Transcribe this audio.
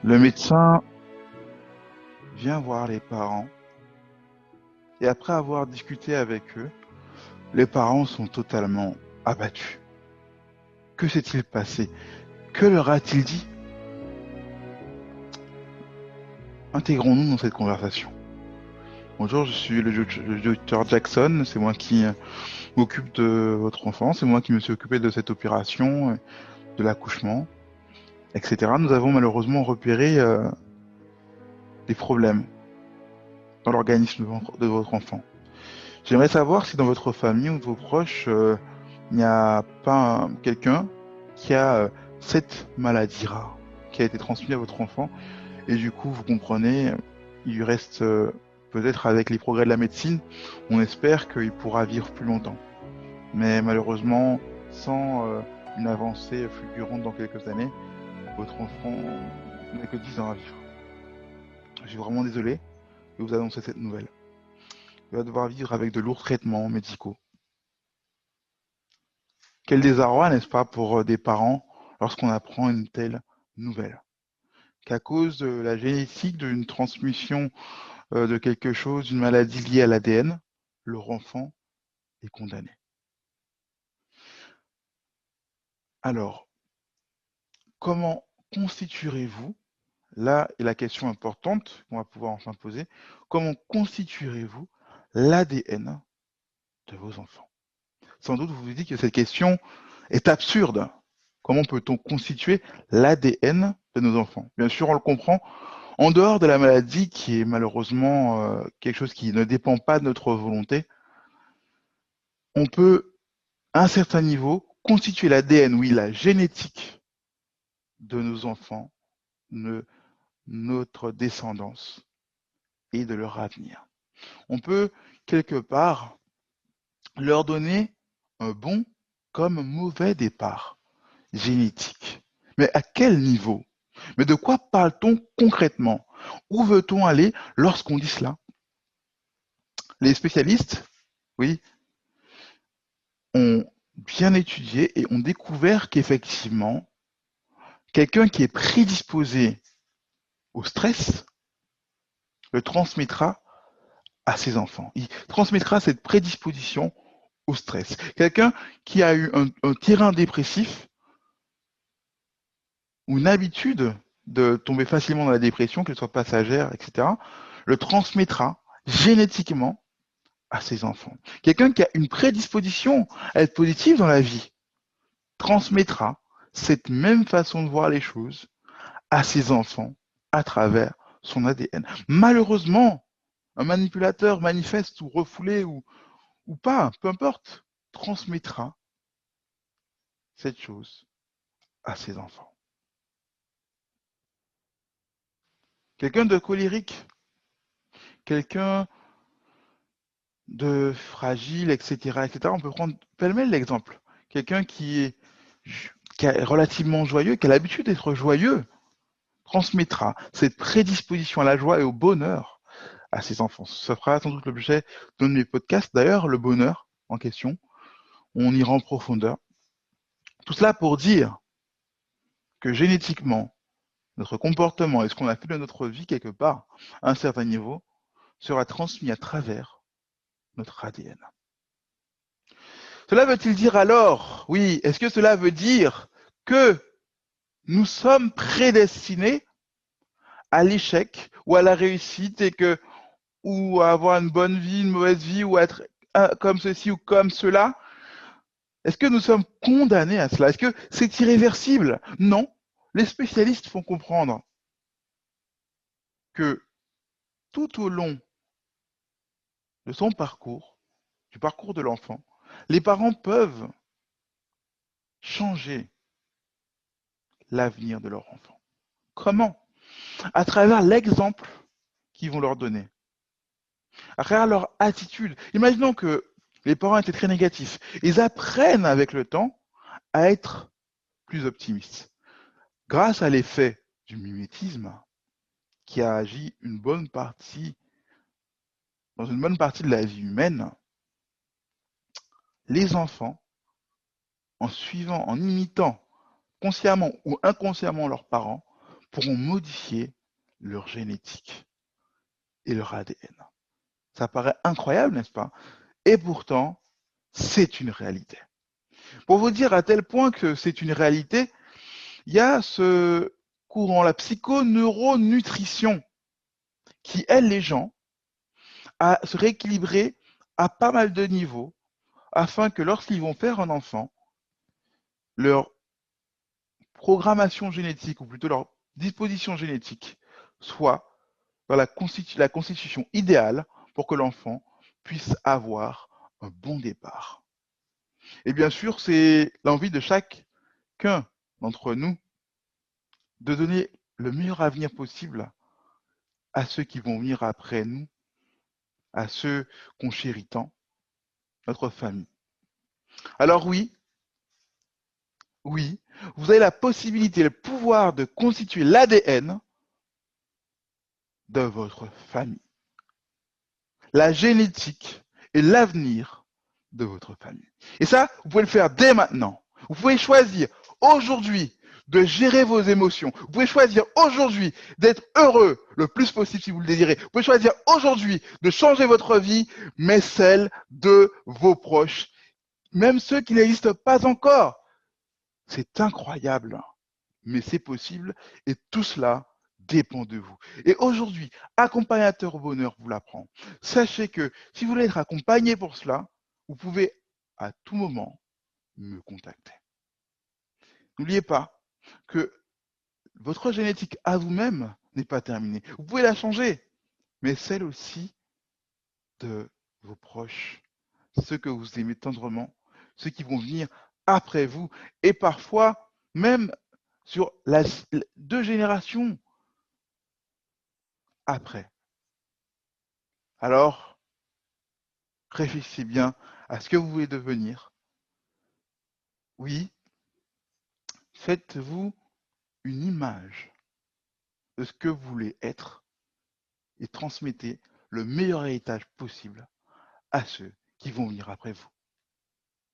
Le médecin vient voir les parents et après avoir discuté avec eux, les parents sont totalement abattus. Que s'est-il passé? Que leur a-t-il dit? Intégrons-nous dans cette conversation. Bonjour, je suis le docteur Jackson, c'est moi qui m'occupe de votre enfant, c'est moi qui me suis occupé de cette opération, de l'accouchement, etc. Nous avons malheureusement repéré des problèmes dans l'organisme de votre enfant. J'aimerais savoir si dans votre famille ou de vos proches, il n'y a pas quelqu'un qui a cette maladie rare qui a été transmise à votre enfant et du coup, vous comprenez, il lui reste peut-être avec les progrès de la médecine, on espère qu'il pourra vivre plus longtemps. Mais malheureusement, sans une avancée fulgurante dans quelques années, votre enfant n'a que 10 ans à vivre. Je suis vraiment désolé de vous annoncer cette nouvelle. Il va devoir vivre avec de lourds traitements médicaux. Quel désarroi, n'est-ce pas, pour des parents lorsqu'on apprend une telle nouvelle. Qu'à cause de la génétique, d'une transmission de quelque chose, d'une maladie liée à l'ADN, leur enfant est condamné. Alors, comment constituerez-vous, là est la question importante qu'on va pouvoir enfin poser, comment constituerez-vous l'ADN de vos enfants? Sans doute vous vous dites que cette question est absurde. Comment peut-on constituer l'ADN de nos enfants? Bien sûr, on le comprend, en dehors de la maladie qui est malheureusement quelque chose qui ne dépend pas de notre volonté, on peut, à un certain niveau, constituer l'ADN, oui, la génétique de nos enfants, de notre descendance et de leur avenir. On peut, quelque part, leur donner un bon comme mauvais départ génétique. Mais à quel niveau? Mais de quoi parle-t-on concrètement? Où veut-on aller lorsqu'on dit cela? Les spécialistes, oui, ont bien étudié et ont découvert qu'effectivement, quelqu'un qui est prédisposé au stress le transmettra à ses enfants. Il transmettra cette prédisposition au stress. Quelqu'un qui a eu un terrain dépressif ou une habitude de tomber facilement dans la dépression, qu'elle soit passagère, etc., le transmettra génétiquement à ses enfants. Quelqu'un qui a une prédisposition à être positif dans la vie transmettra cette même façon de voir les choses à ses enfants à travers son ADN. Malheureusement, un manipulateur manifeste ou refoulé ou pas, peu importe, transmettra cette chose à ses enfants. Quelqu'un de colérique, quelqu'un de fragile, etc., etc. On peut prendre pêle-mêle l'exemple. Quelqu'un qui est relativement joyeux, qui a l'habitude d'être joyeux, transmettra cette prédisposition à la joie et au bonheur à ses enfants. Ça fera sans doute l'objet d'un de mes podcasts. D'ailleurs, le bonheur en question, on ira en profondeur. Tout cela pour dire que génétiquement, notre comportement et ce qu'on a fait de notre vie quelque part, à un certain niveau, sera transmis à travers notre ADN. Cela veut-il dire alors, oui, est-ce que cela veut dire que nous sommes prédestinés à l'échec ou à la réussite et que ou à avoir une bonne vie, une mauvaise vie, ou à être comme ceci ou comme cela? Est-ce que nous sommes condamnés à cela? Est-ce que c'est irréversible? Non. Les spécialistes font comprendre que tout au long de son parcours, du parcours de l'enfant, les parents peuvent changer l'avenir de leur enfant. Comment? À travers l'exemple qu'ils vont leur donner, à travers leur attitude. Imaginons que les parents étaient très négatifs. Ils apprennent avec le temps à être plus optimistes. Grâce à l'effet du mimétisme qui a agi dans une bonne partie de la vie humaine, les enfants, en suivant, en imitant consciemment ou inconsciemment leurs parents, pourront modifier leur génétique et leur ADN. Ça paraît incroyable, n'est-ce pas? Et pourtant, c'est une réalité. Pour vous dire à tel point que c'est une réalité, il y a ce courant, la psychoneuronutrition, qui aide les gens à se rééquilibrer à pas mal de niveaux, afin que lorsqu'ils vont faire un enfant, leur programmation génétique, ou plutôt leur disposition génétique, soit dans la constitution idéale pour que l'enfant puisse avoir un bon départ. Et bien sûr, c'est l'envie de chacun d'entre nous de donner le meilleur avenir possible à ceux qui vont venir après nous, à ceux qu'on chérit tant, notre famille. Alors oui, oui, vous avez la possibilité, le pouvoir de constituer l'ADN de votre famille, la génétique et l'avenir de votre famille. Et ça, vous pouvez le faire dès maintenant. Vous pouvez choisir aujourd'hui de gérer vos émotions. Vous pouvez choisir aujourd'hui d'être heureux le plus possible si vous le désirez. Vous pouvez choisir aujourd'hui de changer votre vie, mais celle de vos proches, même ceux qui n'existent pas encore. C'est incroyable, mais c'est possible et tout cela dépend de vous. Et aujourd'hui, accompagnateur au bonheur vous l'apprend. Sachez que si vous voulez être accompagné pour cela, vous pouvez à tout moment me contacter. N'oubliez pas que votre génétique à vous-même n'est pas terminée. Vous pouvez la changer, mais celle aussi de vos proches, ceux que vous aimez tendrement, ceux qui vont venir après vous, et parfois même sur 2 générations après. Alors, réfléchissez bien à ce que vous voulez devenir. Oui, faites-vous une image de ce que vous voulez être et transmettez le meilleur héritage possible à ceux qui vont venir après vous.